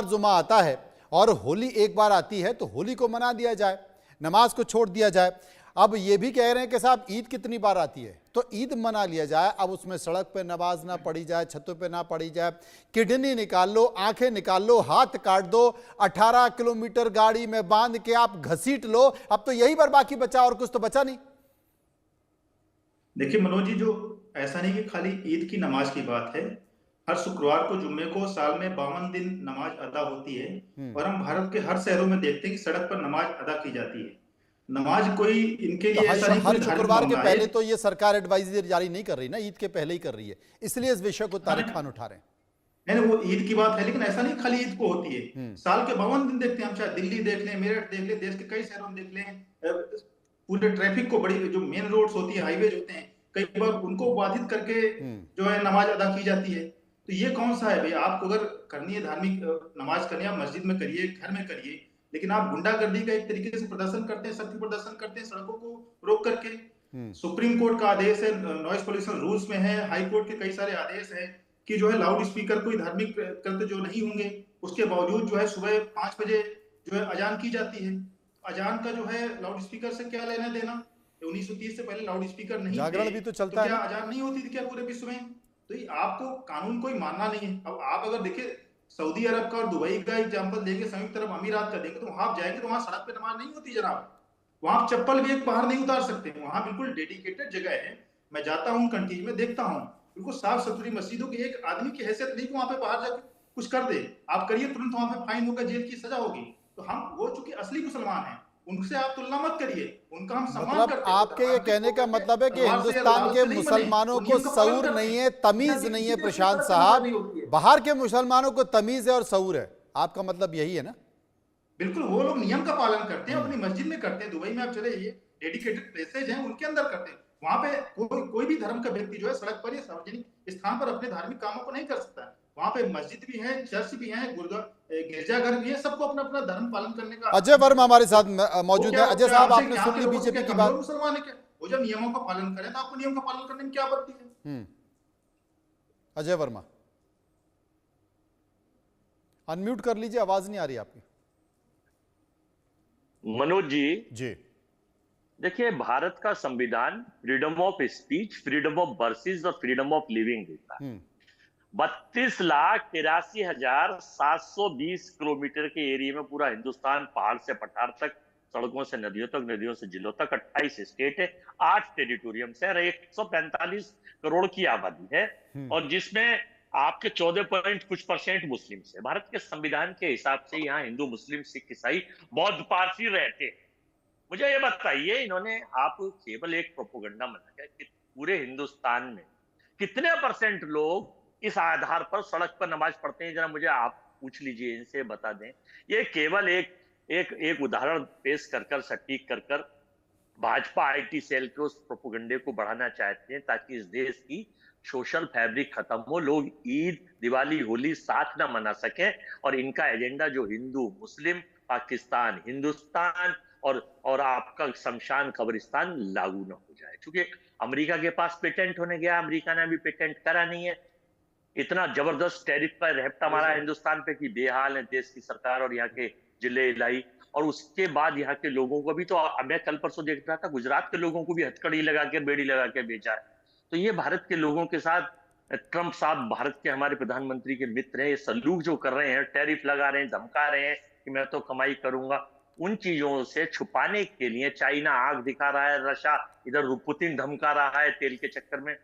बार जुमा आता है और होली एक बार आती है तो होली को मना दिया जाए, नमाज को छोड़ दिया जाए। अब ये भी कह रहे हैं कि साहब ईद कितनी बार आती है तो ईद मना लिया जाए, अब उसमें सड़क पे नमाज ना पढ़ी जाए, छतों पे ना पढ़ी जाए, किडनी निकाल लो, आंखें निकाल लो, हाथ काट दो, 18 किलोमीटर गाड़ी में बांध के आप घसीट लो, अब तो यही पर बाकी बचा और कुछ तो बचा नहीं। देखिए मनोज जी, जो ऐसा नहीं कि खाली ईद की नमाज की बात है। हर शुक्रवार को जुम्मे को साल में 52 दिन नमाज अदा होती है और हम भारत के हर शहरों में देखते हैं कि सड़क पर नमाज अदा की जाती है। नमाज कोई इनके तो लिए ऐसा नहीं हर कोई धार्मिक शुक्रवार के मामला है। पहले तो ये सरकार एडवाइजरी जारी नहीं कर रही ना, ईद के पहले ही कर रही है, इसलिए इस विषय को तारिक खान उठा रहे हैं। नहीं, वो ईद की बात है, लेकिन ऐसा नहीं खाली ईद को होती है। हम्म। साल के 52 दिन देखते हैं हम, चाहे दिल्ली देख लें, मेरठ देख लें, देश के कई शहरों में देख लें। पूरे ट्रैफिक को, बड़ी जो मेन रोड्स होती है, हाईवेज होते हैं, कई बार उनको बाधित करके जो है नमाज अदा की जाती है। तो ये कौन सा है भाई? आपको अगर करनी है धार्मिक नमाज करनी है, आप मस्जिद में करिए, घर में करिए, लेकिन आप गुंडागर्दी का एक तरीके से प्रदर्शन करते हैं, शक्ति प्रदर्शन करते हैं सड़कों को रोक करके। सुप्रीम कोर्ट का आदेश है, नॉइज पोल्यूशन रूल्स में है, हाई कोर्ट के कई सारे आदेश हैं कि जो है लाउड स्पीकर कोई धार्मिक कृत्य जो नहीं होंगे, उसके बावजूद जो है सुबह 5 बजे जो है अजान की जाती है। अजान का जो है लाउड स्पीकर से क्या लेना देना? 1930 से पहले लाउड स्पीकर नहीं थे, जागरण भी तो चलता तो क्या है। अजान नहीं होती थी क्या पूरे विश्व में? तो ये आपको कानून कोई मानना नहीं है। अब आप अगर देखिए, सऊदी अरब का और दुबई का एग्जाम्पल देंगे, संयुक्त अरब अमीरात का देंगे, तो वहां जाएंगे तो वहां सड़क पे नमाज नहीं होती जनाब। वहां चप्पल भी एक बाहर नहीं उतार सकते, वहां बिल्कुल डेडिकेटेड जगह है। मैं जाता हूँ कंट्रीज में, देखता हूँ बिल्कुल साफ सुथरी मस्जिदों की, एक आदमी की हैसियत नहीं कि वहां पे बाहर जाकर कुछ कर दे। आप करिए, तुरंत वहां पे फाइन होगा, जेल की सजा होगी। तो हम वो चूंकि असली मुसलमान हैं, उनसे आप तुलना मत करिए, उनका हम सम्मान मतलब करते हैं। वो आपके ये धर्मांतरित कहने का होकर के मतलब है कि तलवार से या हिंदुस्तान लालच के से नहीं बने, मुसलमानों वो को नियम का पालन सऊर करते नहीं हैं। है, बिना तमीज नहीं किसी है भी असली प्रशांत तरह की नमाज साहब, नहीं होती है। बाहर के मुसलमानों को तमीज है और सऊर है, आपका मतलब यही है ना? बिल्कुल, वो लोग नियम का पालन करते हैं, अपनी मस्जिद में करते हैं। दुबई में आप चले जाइए, डेडिकेटेड प्लेसेज हैं, उनके अंदर करते हैं। वहां पे कोई भी धर्म का व्यक्ति जो है सड़क पर या सार्वजनिक स्थान पर अपने धार्मिक कामों को नहीं कर सकता है। वहां पे मस्जिद भी है, चर्च भी है, गिरजाघर भी है, सबको अपना अपना धर्म पालन करने का अजय अधिकार वर्मा है। हमारे वो साथ मौजूद है। क्या अजय क्या साहब, हमसे, आपने यहाँ सुन के ली लोगों से क्या बीजेपी की कमजोर बात? मुसलमान है क्या? वो जब नियमों का पालन करें तो आपको नियम का पालन करने में क्या आपत्ति है? अजय वर्मा, अनम्यूट कर लीजिए, आवाज नहीं आ रही आपकी। मनोज जी, जी। देखिए, भारत का संविधान freedom of speech, freedom of versus और फ्रीडम ऑफ लिविंग देता है। 32,83,720 किलोमीटर के एरिया में पूरा हिंदुस्तान, पहाड़ से पठार तक, सड़कों से नदियों तक, नदियों से जिलों तक, 28 स्टेट है, 8 टेरिटोरियम है, 145 करोड़ की आबादी है, और जिसमें आपके 14 पॉइंट कुछ % मुस्लिम है। भारत के संविधान के हिसाब से यहाँ हिंदू, मुस्लिम, सिख, ईसाई, बौद्ध, पारसी रहते हैं। मुझे ये बताइए, इन्होंने आप केवल एक प्रोपोगंडा बनाया कि पूरे हिंदुस्तान में कितने % लोग इस आधार पर सड़क पर नमाज पढ़ते हैं? जरा मुझे आप पूछ लीजिए, इनसे बता दें। ये केवल एक उदाहरण पेश कर सटीक कर भाजपा आईटी सेल के उस प्रोपोगंडे को बढ़ाना चाहते हैं ताकि इस देश की सोशल फैब्रिक खत्म हो, लोग ईद, दिवाली, होली साथ ना मना सकें, और इनका एजेंडा जो हिंदू, मुस्लिम, पाकिस्तान, हिंदुस्तान और आपका शमशान कब्रिस्तान लागू ना हो जाए। क्योंकि अमेरिका के पास पेटेंट होने गया, अमेरिका ने अभी पेटेंट करा नहीं है। इतना जबरदस्त टैरिफ पर रेफ्टा मारा हिंदुस्तान पे कि बेहाल है देश की सरकार और यहाँ के जिले इलाई। और उसके बाद यहाँ के लोगों को भी, तो मैं कल परसों देख रहा था, गुजरात के लोगों को भी हथकड़ी लगा के, बेड़ी लगा के बेचा है। तो ये भारत के लोगों के साथ ट्रंप साहब भारत के हमारे प्रधानमंत्री के मित्र हैं, ये सलूक जो कर रहे हैं, टैरिफ लगा रहे हैं, धमका रहे हैं कि मैं तो कमाई करूंगा, उन चीजों से छुपाने के लिए चाइना आग दिखा रहा है, रशिया इधर पुतिन धमका रहा है तेल के चक्कर में,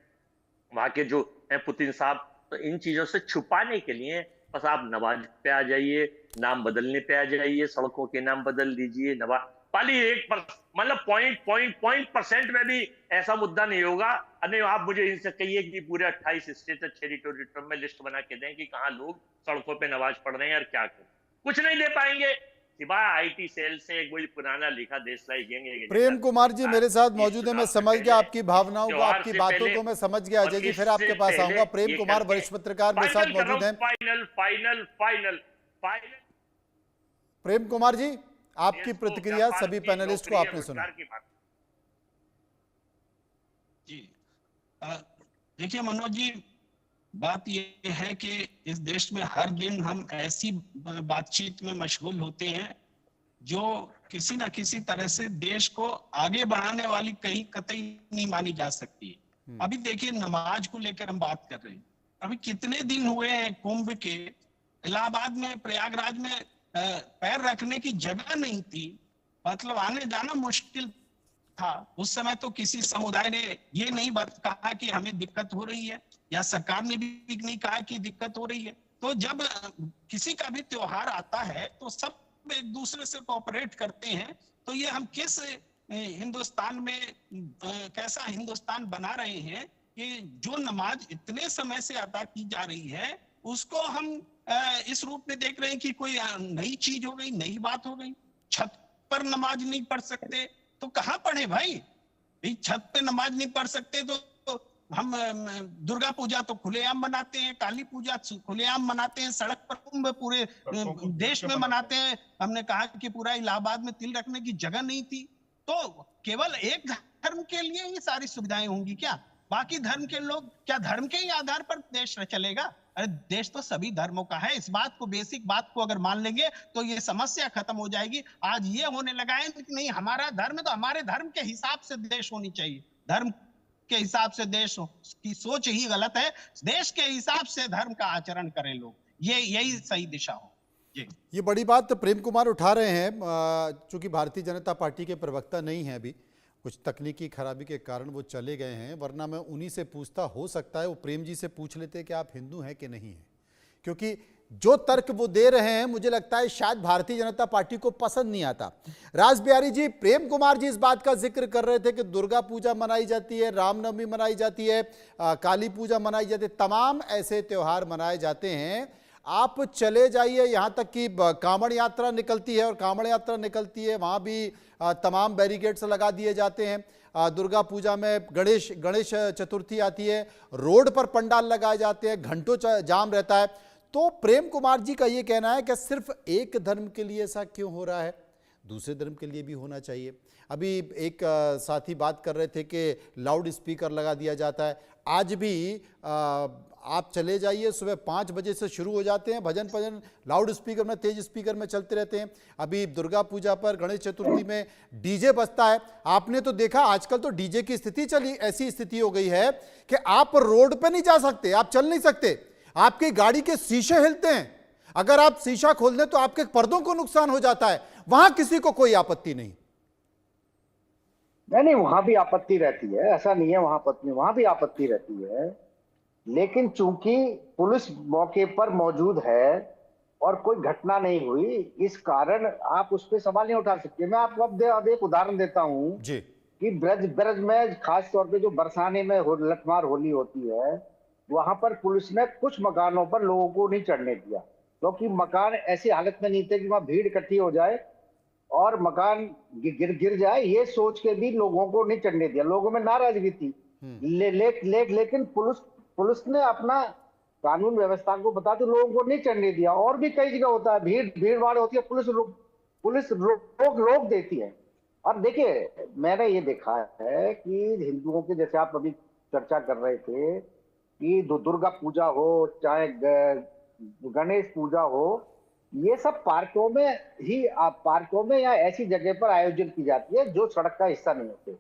वहां के जो है पुतिन साहब। तो इन चीजों से छुपाने के लिए बस आप नमाज पे आ जाइए, नाम बदलने पे आ जाइए, सड़कों के नाम बदल दीजिए, नवाज पाली मतलब पॉइंट % में भी ऐसा मुद्दा नहीं होगा। अरे आप मुझे इनसे कहिए कि पूरे 28 स्टेट टेरिटोरियम में लिस्ट बना के दें कि कहाँ लोग सड़कों पे नमाज पढ़ रहे हैं और क्या करें, कुछ नहीं दे पाएंगे सिवाय आईटी सेल से एक वही पुराना लिखा देशलाई गैंग। प्रेम कुमार जी मेरे साथ मौजूद है, मैं समझ गया आपकी भावनाओं को, आपकी बातों को मैं समझ गया। अजय जी, फिर आपके पास आऊंगा। प्रेम कुमार वरिष्ठ पत्रकार मेरे साथ मौजूद हैं। फाइनल प्रेम कुमार जी, आपकी प्रतिक्रिया सभी पैनलिस्ट को आपने सुना। जी देखिए मनोज जी, बात ये है कि इस देश में हर दिन हम ऐसी बातचीत में मशगूल होते हैं जो किसी न किसी तरह से देश को आगे बढ़ाने वाली कहीं कतई नहीं मानी जा सकती है। अभी देखिए, नमाज को लेकर हम बात कर रहे हैं। अभी कितने दिन हुए हैं कुंभ के, इलाहाबाद में, प्रयागराज में पैर रखने की जगह नहीं थी, मतलब आने जाना मुश्किल था। उस समय तो किसी समुदाय ने ये नहीं कहा कि हमें दिक्कत हो रही है, या सरकार ने भी नहीं कहा कि दिक्कत हो रही है। तो जब किसी का भी त्योहार आता है तो सब एक दूसरे से कोऑपरेट करते हैं। तो ये हम किस हिंदुस्तान में कैसा हिंदुस्तान बना रहे हैं कि जो नमाज इतने समय से अदा की जा रही है उसको हम इस रूप में देख रहे हैं कि कोई नई चीज हो गई, नई बात हो गई। छत पर नमाज नहीं पढ़ सकते तो कहाँ पढ़े भाई? छत पे नमाज नहीं पढ़ सकते तो हम दुर्गा पूजा तो खुलेआम मनाते हैं, काली पूजा खुलेआम मनाते हैं, सड़क पर कुंभ पूरे देश में मनाते हैं। हमने कहा कि पूरा इलाहाबाद में तिल रखने की जगह नहीं थी। तो केवल एक धर्म के लिए ही सारी सुविधाएं होंगी क्या? बाकी धर्म के लोग क्या धर्म के ही आधार पर देश चलेगा? अरे देश तो सभी धर्मों का है। इस बात को, बेसिक बात को अगर मान लेंगे तो ये समस्या खत्म हो जाएगी। आज ये होने लगा है कि नहीं, हमारा धर्म है तो हमारे धर्म के हिसाब से देश होनी चाहिए। धर्म के हिसाब से देश की सोच ही गलत है। देश के हिसाब से धर्म का आचरण करें लोग, यही सही दिशा हो। ये बड़ी बात प्रेम कुमार उठा रहे हैं। चूंकि भारतीय जनता पार्टी के प्रवक्ता नहीं है, अभी कुछ तकनीकी खराबी के कारण वो चले गए हैं, वरना मैं उन्हीं से पूछता। हो सकता है वो प्रेम जी से पूछ लेते कि आप हिंदू हैं कि नहीं हैं, क्योंकि जो तर्क वो दे रहे हैं मुझे लगता है शायद भारतीय जनता पार्टी को पसंद नहीं आता। राज बिहारी जी, प्रेम कुमार जी इस बात का जिक्र कर रहे थे कि दुर्गा पूजा मनाई जाती है, रामनवमी मनाई जाती है, काली पूजा मनाई जाती है, तमाम ऐसे त्योहार मनाए जाते हैं। आप चले जाइए, यहाँ तक कि कांवड़ यात्रा निकलती है, और कांवड़ यात्रा निकलती है वहाँ भी तमाम बैरिकेड्स लगा दिए जाते हैं। दुर्गा पूजा में गणेश चतुर्थी आती है, रोड पर पंडाल लगाए जाते हैं, घंटों जाम रहता है। तो प्रेम कुमार जी का ये कहना है कि सिर्फ एक धर्म के लिए ऐसा क्यों हो रहा है, दूसरे धर्म के लिए भी होना चाहिए। अभी एक साथी बात कर रहे थे कि लाउड स्पीकर लगा दिया जाता है। आज भी आप चले जाइए, सुबह 5 बजे से शुरू हो जाते हैं भजन भजन, लाउड स्पीकर में, तेज स्पीकर में चलते रहते हैं। अभी दुर्गा पूजा पर, गणेश चतुर्थी में डीजे बजता है। आपने तो देखा आजकल तो डीजे की स्थिति ऐसी स्थिति हो गई है कि आप रोड पर नहीं जा सकते, आप चल नहीं सकते, आपकी गाड़ी के शीशे हिलते हैं। अगर आप शीशा खोल दें तो आपके पर्दों को नुकसान हो जाता है। वहां किसी को कोई आपत्ति नहीं। नहीं, वहां भी आपत्ति रहती है, ऐसा नहीं है वहां भी आपत्ति रहती है। लेकिन चूंकि पुलिस मौके पर मौजूद है और कोई घटना नहीं हुई, इस कारण आप उस पर सवाल नहीं उठा सकते। मैं आपको अब एक उदाहरण देता हूँ जी, कि ब्रज में खास तौर पे जो बरसाने में लठमार होली होती है, वहां पर पुलिस ने कुछ मकानों पर लोगों को नहीं चढ़ने दिया, क्योंकि मकान ऐसी हालत में नहीं थे कि वहां भीड़ इकट्ठी हो जाए और मकान गिर जाए। ये सोच के भी लोगों को नहीं चढ़ने दिया। लोगों में नाराजगी थी। लेकिन पुलिस ने अपना कानून व्यवस्था को बता तो लोगों को नहीं चढ़ने दिया। और भी कई जगह होता है, भीड़ भाड़ होती है, पुलिस रोक देती है। और देखिए, मैंने ये देखा है कि हिंदुओं के, जैसे आप अभी चर्चा कर रहे थे कि दुर्गा पूजा हो चाहे गणेश पूजा हो, ये सब पार्कों में या ऐसी जगह पर आयोजन की जाती है जो सड़क का हिस्सा नहीं होते,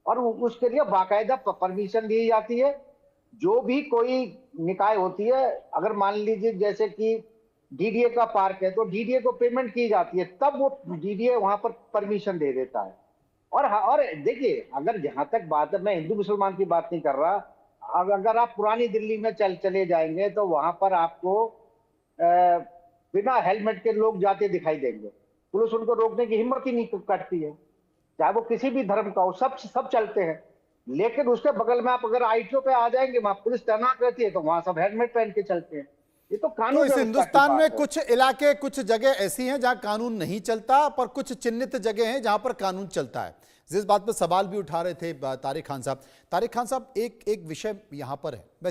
और उसके लिए बाकायदा परमिशन दी जाती है। जो भी कोई निकाय होती है, अगर मान लीजिए जैसे कि डीडीए का पार्क है तो डीडीए को पेमेंट की जाती है, तब वो डीडीए वहां पर परमिशन दे देता है। और देखिए, अगर जहां तक बात है, मैं हिंदू मुसलमान की बात नहीं कर रहा, अगर आप पुरानी दिल्ली में चले जाएंगे तो वहां पर आपको बिना हेलमेट के लोग जाते दिखाई देंगे। पुलिस उनको रोकने की हिम्मत ही नहीं करती है, चाहे वो किसी भी धर्म का हो, सब चलते हैं। लेकिन उसके बगल में आप अगर आईटीओ पे आ जाएंगे, वहां पुलिस तैनात रहती है, तो वहां सब हेलमेट पहन के चलते हैं। ये तो कानून। तो इस हिंदुस्तान में कुछ इलाके, कुछ जगह ऐसी हैं जहां कानून नहीं चलता, पर कुछ चिन्हित जगह हैं जहां पर कानून चलता है। जिस बात पर सवाल भी उठा रहे थे तारिक खान साहब, एक विषय यहां पर है, मैं